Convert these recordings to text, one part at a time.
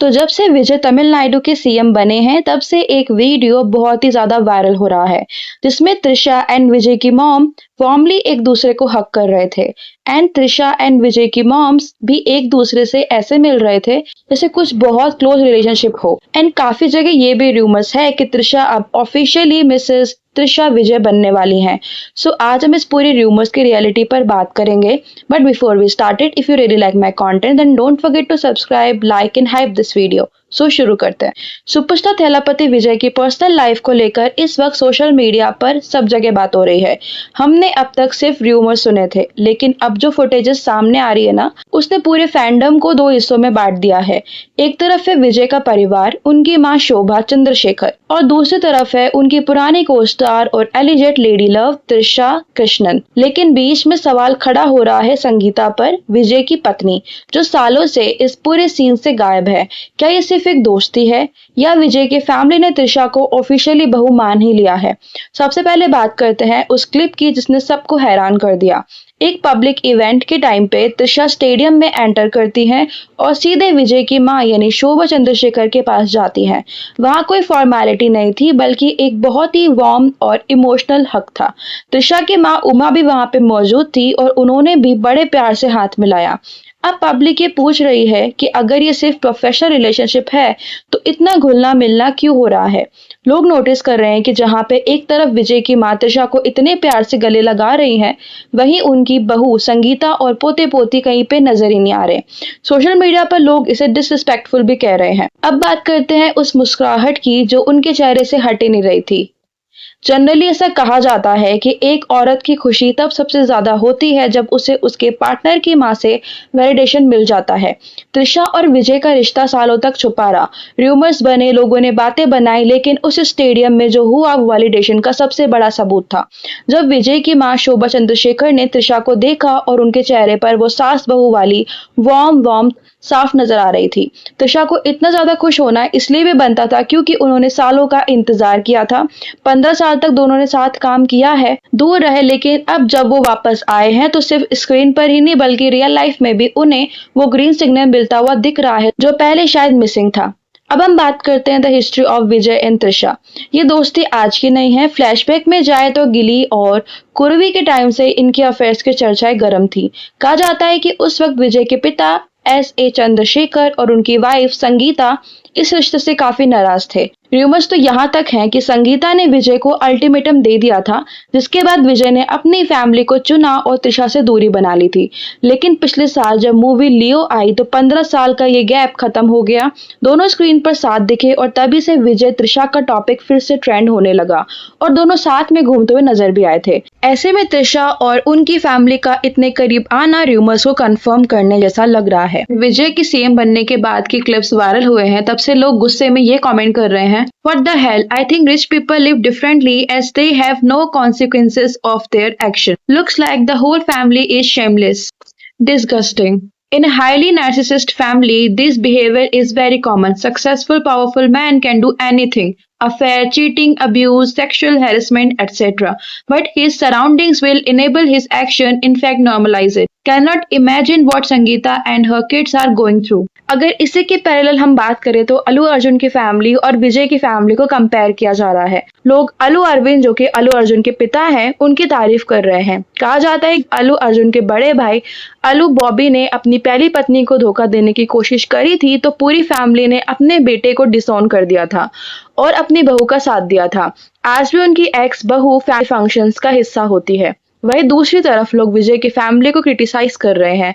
तो जब से विजय तमिलनाडु के सीएम बने हैं तब से एक वीडियो बहुत ही ज्यादा वायरल हो रहा है जिसमें त्रिशा एंड विजय की मॉम वार्मली एक दूसरे को हक कर रहे थे एंड त्रिशा एंड विजय की मॉम्स भी एक दूसरे से ऐसे मिल रहे थे जैसे कुछ बहुत क्लोज रिलेशनशिप हो। एंड काफी जगह ये भी रूमर्स है कि त्रिशा अब ऑफिशियली मिसेस त्रिशा विजय बनने वाली हैं। सो आज हम इस पूरी रूमर्स की रियलिटी पर बात करेंगे। But before we started, if you really like my content then don't forget to subscribe, like and hype this video. So शुरू करते हैं। सुपरस्टार थैलापति विजय की पर्सनल लाइफ को लेकर इस वक्त सोशल मीडिया पर सब जगह बात हो रही है। हमने अब तक सिर्फ रूमर सुने थे, लेकिन अब जो फुटेजेस सामने आ रही है ना, उसने पूरे फैंडम को दो हिस्सों में बांट दिया है। एक तरफ है विजय का परिवार, उनकी माँ शोभा चंद्रशेखर, और दूसरी तरफ है उनकी पुरानी कोस्टार और एलिजेट लेडी लव त्रिशा कृष्णन। लेकिन बीच में सवाल खड़ा हो रहा है संगीता पर, विजय की पत्नी, जो सालों से इस पूरे सीन से गायब है। क्या ये सिर्फ एक दोस्ती है या विजय की फैमिली ने त्रिशा को ऑफिशियली बहू मान ही लिया है? सबसे पहले बात करते हैं उस क्लिप की जिसने सबको हैरान कर दिया। एक पब्लिक इवेंट के टाइम पे त्रिशा स्टेडियम में एंटर करती हैं और सीधे विजय की मां यानी शोभा चंद्रशेखर के पास जाती हैं। वहां कोई फॉर्मेलिटी नहीं थी, बल्कि एक बहुत ही वार्म और इमोशनल हक था। त्रिशा की मां उमा भी वहां पे मौजूद थी और उन्होंने भी बड़े प्यार से हाथ मिलाया। अब पब्लिक ये पूछ रही है कि अगर ये सिर्फ प्रोफेशनल रिलेशनशिप है तो इतना घुलना मिलना क्यों हो रहा है? लोग नोटिस कर रहे हैं कि जहां पे एक तरफ विजय की मां त्रिशा को इतने प्यार से गले लगा रही हैं, वहीं उनकी बहू संगीता और पोते पोती कहीं पे नजर ही नहीं आ रहे। सोशल मीडिया पर लोग इसे डिसरिस्पेक्टफुल भी कह रहे हैं। अब बात करते हैं उस मुस्कुराहट की जो उनके चेहरे से हट ही नहीं रही थी। जनरली ऐसा कहा जाता है कि एक औरत की खुशी तब सबसे ज्यादा होती है जब उसे उसके पार्टनर की मां से वैलिडेशन मिल जाता है। त्रिशा और विजय का रिश्ता सालों तक छुपा रहा, रूमर्स बने, लोगों ने बातें बनाई, लेकिन उस स्टेडियम में जो हुआ वैलिडेशन का सबसे बड़ा सबूत था। जब विजय की मां शोभा चंद्रशेखर ने त्रिशा को देखा और उनके चेहरे पर वो सास बहू वाली वार्म साफ नजर आ रही थी। त्रिशा को इतना ज्यादा खुश होना इसलिए भी बनता था क्योंकि उन्होंने सालों का इंतजार किया था। 15 साल तक दोनों ने साथ काम किया है, दूर रहे, लेकिन अब जब वो वापस आए हैं तो सिर्फ स्क्रीन पर ही नहीं बल्कि रियल लाइफ में भी उन्हें वो ग्रीन सिग्नल मिलता हुआ दिख रहा है जो पहले शायद मिसिंग था। अब हम बात करते हैं the history of Vijay and Trisha. ये दोस्ती आज की नहीं है। फ्लैशबैक में जाए तो गिली और कुर्वी के टाइम से इनकी अफेयर्स की चर्चाएं गर्म थी। कहा जाता है कि उस वक्त विजय के पिता S.A. चंद्रशेखर और उनकी वाइफ संगीता इस रिश्ते से काफी नाराज थे। रूमर्स तो यहाँ तक हैं कि संगीता ने विजय को अल्टीमेटम दे दिया था, जिसके बाद विजय ने अपनी फैमिली को चुना और त्रिशा से दूरी बना ली थी। लेकिन पिछले साल जब मूवी लियो आई तो 15 साल का ये गैप खत्म हो गया। दोनों स्क्रीन पर साथ दिखे और तभी से विजय त्रिशा का टॉपिक फिर से ट्रेंड होने लगा और दोनों साथ में घूमते हुए नजर भी आए थे। ऐसे में त्रिशा और उनकी फैमिली का इतने करीब आना रूमर्स को कंफर्म करने जैसा लग रहा है। विजय की सीएम बनने के बाद की क्लिप्स वायरल हुए हैं, तब से लोग गुस्से में ये कमेंट कर रहे हैं, What the hell? I think rich people live differently as they have no consequences of their action. Looks like the whole family is shameless. Disgusting. In a highly narcissist family, this behavior is very common. Successful, powerful man can do anything. Affair, cheating, abuse, sexual harassment, etc. But his surroundings will enable his action, in fact normalize it. Cannot imagine what Sangeeta and her kids are going through. अगर इसी के parallel हम बात करें तो अल्लू अर्जुन की family और विजय की फैमिली को कंपेयर किया जा रहा है। लोग अल्लू अरविंद जो कि अल्लू अर्जुन के पिता हैं उनकी तारीफ कर रहे हैं। कहा जाता है अल्लू अर्जुन के बड़े भाई अल्लू बॉबी ने अपनी पहली पत्नी को धोखा देने की कोशिश करी थी तो पूरी फैमिली ने अपने बेटे को डिसऑन कर दिया था और अपनी बहू का साथ दिया था। आज भी उनकी एक्स बहू फैमिली फंक्शंस का हिस्सा होती है। वहीं दूसरी तरफ लोग विजय की फैमिली को क्रिटिसाइज कर रहे हैं।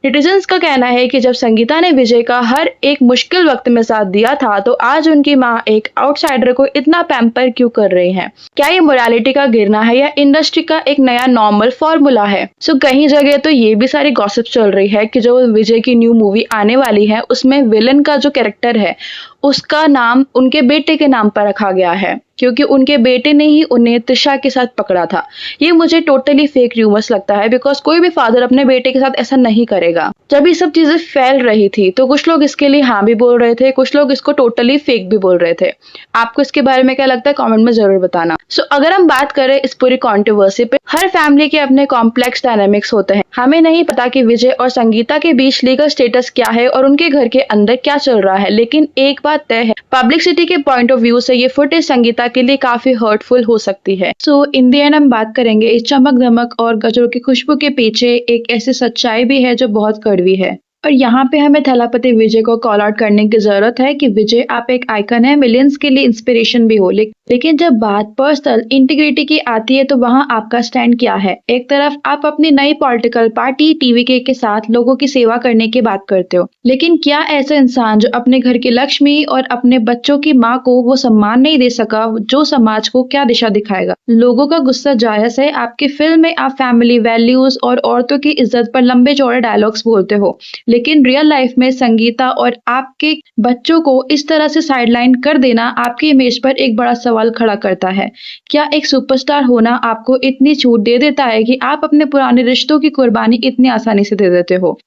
नेटिजन्स का कहना है कि जब संगीता ने विजय का हर एक मुश्किल वक्त में साथ दिया था तो आज उनकी मां एक आउटसाइडर को इतना पैम्पर क्यों कर रही हैं? क्या ये मोरालिटी का गिरना है या इंडस्ट्री का एक नया नॉर्मल फॉर्मूला है? सो कहीं जगह तो ये भी सारी गॉसिप चल रही है कि जो विजय की न्यू मूवी आने वाली है उसमें विलन का जो कैरेक्टर है उसका नाम उनके बेटे के नाम पर रखा गया है। क्योंकि उनके बेटे ने ही उन्हें त्रिशा के साथ पकड़ा था। ये मुझे टोटली फेक र्यूमर्स लगता है, बिकॉज कोई भी फादर अपने बेटे के साथ ऐसा नहीं करेगा। जब ये सब चीजें फैल रही थी तो कुछ लोग इसके लिए हाँ भी बोल रहे थे, कुछ लोग इसको टोटली फेक भी बोल रहे थे। आपको इसके बारे में क्या लगता है कमेंट में जरूर बताना। अगर हम बात करें इस पूरी कंट्रोवर्सी पे, हर फैमिली के अपने कॉम्प्लेक्स डायनामिक्स होते हैं। हमें नहीं पता कि विजय और संगीता के बीच लीगल स्टेटस क्या है और उनके घर के अंदर क्या चल रहा है, लेकिन एक बात तय है, पब्लिसिटी के पॉइंट ऑफ व्यू से ये फुटेज संगीता के लिए काफी हर्टफुल हो सकती है। इन द एंड हम बात करेंगे इस चमक धमक और गजरों की खुशबू के पीछे एक ऐसी सच्चाई भी है जो बहुत कड़वी है। और यहाँ पे हमें थलापति विजय को कॉल आउट करने की जरूरत है कि विजय आप एक आइकन है, मिलियंस के लिए इंस्पिरेशन भी हो, लेकिन जब बात पर्सनल इंटीग्रिटी की आती है तो वहाँ आपका स्टैंड क्या है। एक तरफ आप अपनी नई पॉलिटिकल पार्टी टीवीके के साथ लोगों की सेवा करने की बात करते हो, लेकिन क्या ऐसा इंसान जो अपने घर की लक्ष्मी और अपने बच्चों की माँ को वो सम्मान नहीं दे सका जो समाज को क्या दिशा दिखाएगा। लोगों का गुस्सा जायज है। आपकी फिल्म में आप फैमिली वैल्यूज और औरतों की इज्जत पर लंबे चौड़े डायलॉग्स बोलते हो, लेकिन रियल लाइफ में संगीता और आपके बच्चों को इस तरह से साइडलाइन कर देना आपकी इमेज पर एक बड़ा सवाल खड़ा करता है। क्या एक सुपरस्टार होना आपको इतनी छूट दे देता है कि आप अपने पुराने रिश्तों की कुर्बानी इतनी आसानी से दे देते हो।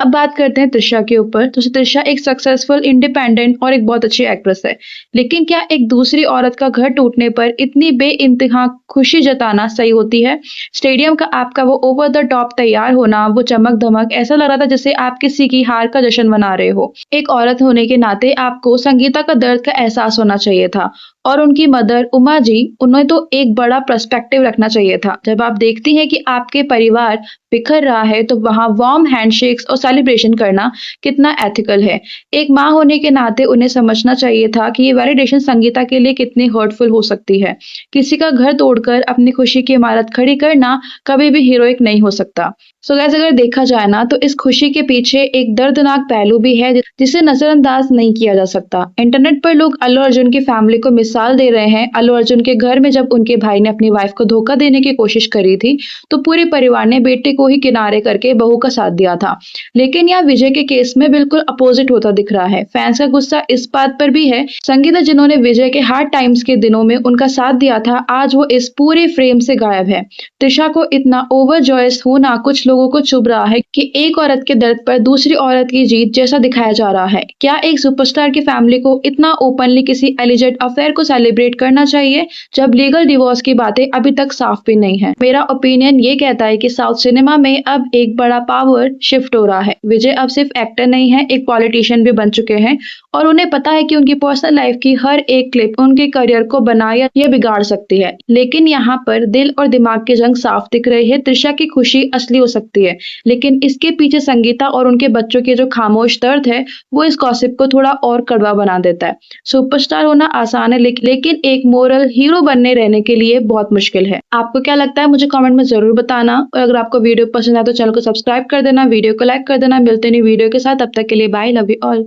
अब बात करते हैं त्रिशा के ऊपर। तो त्रिशा एक सक्सेसफुल, इंडिपेंडेंट और एक बहुत अच्छी एक्ट्रेस है, लेकिन क्या एक दूसरी औरत का घर टूटने पर इतनी बेइंतहा खुशी जताना सही होती है। स्टेडियम का आपका वो ओवर द टॉप तैयार होना, वो चमक धमक, ऐसा लग रहा था जैसे आप किसी की हार का जश्न मना रहे हो। एक औरत होने के नाते आपको संगीता का दर्द का एहसास होना चाहिए था, और उनकी मदर उमा जी, उन्हें तो एक बड़ा पर्सपेक्टिव रखना चाहिए था। जब आप देखती हैं कि आपके परिवार बिखर रहा है तो वहाँ वार्म हैंडशेक्स और सेलिब्रेशन करना कितना एथिकल है। एक माँ होने के नाते उन्हें समझना चाहिए था कि ये वैलिडेशन संगीता के लिए कितनी हर्टफुल हो सकती है। किसी का घर तोड़कर अपनी खुशी की इमारत खड़ी करना कभी भी हीरोइक नहीं हो सकता। गाइस, अगर देखा जाए ना तो इस खुशी के पीछे एक दर्दनाक पहलू भी है जिसे नजरअंदाज नहीं किया जा सकता। इंटरनेट पर लोग अल्लू अर्जुन की फैमिली को मिसाल दे रहे हैं। अल्लू अर्जुन के घर में जब उनके भाई ने अपनी वाइफ को धोखा देने की कोशिश करी थी तो पूरे परिवार ने बेटे को ही किनारे करके बहू का साथ दिया था, लेकिन यहाँ विजय के केस में बिल्कुल अपोजिट होता दिख रहा है। फैंस का गुस्सा इस बात पर भी है, संगीता जिन्होंने विजय के हार्ड टाइम्स के दिनों में उनका साथ दिया था, आज वो इस पूरे फ्रेम से गायब है। त्रिशा को इतना ओवर जॉयस होना कुछ लोगों को चुभ रहा है कि एक औरत के दर्द पर दूसरी औरत की जीत जैसा दिखाया जा रहा है। क्या एक सुपरस्टार की फैमिली को इतना ओपनली किसी एलिजेड अफेयर को सेलिब्रेट करना चाहिए जब लीगल डिवोर्स की बातें अभी तक साफ भी नहीं है। मेरा ओपिनियन ये कहता है कि साउथ सिनेमा में अब एक बड़ा पावर शिफ्ट हो रहा है। विजय अब सिर्फ एक्टर नहीं है, एक पॉलिटिशियन भी बन चुके हैं, और उन्हें पता है कि उनकी पर्सनल लाइफ की हर एक क्लिप उनके करियर को बना या बिगाड़ सकती है। लेकिन यहाँ पर दिल और दिमाग की जंग साफ दिख रही है। त्रिशा की खुशी असली हो सकती है, लेकिन इसके पीछे संगीता और उनके बच्चों के जो खामोश दर्द है वो इस गॉसिप को थोड़ा और कड़वा बना देता है। सुपरस्टार होना आसान है, लेकिन एक मोरल हीरो बनने रहने के लिए बहुत मुश्किल है। आपको क्या लगता है मुझे कमेंट में जरूर बताना, और अगर आपको वीडियो पसंद आए तो चैनल को सब्सक्राइब कर देना, वीडियो को लाइक कर देना। मिलते नहीं वीडियो के साथ, तब तक के लिए बाय, लव यू ऑल।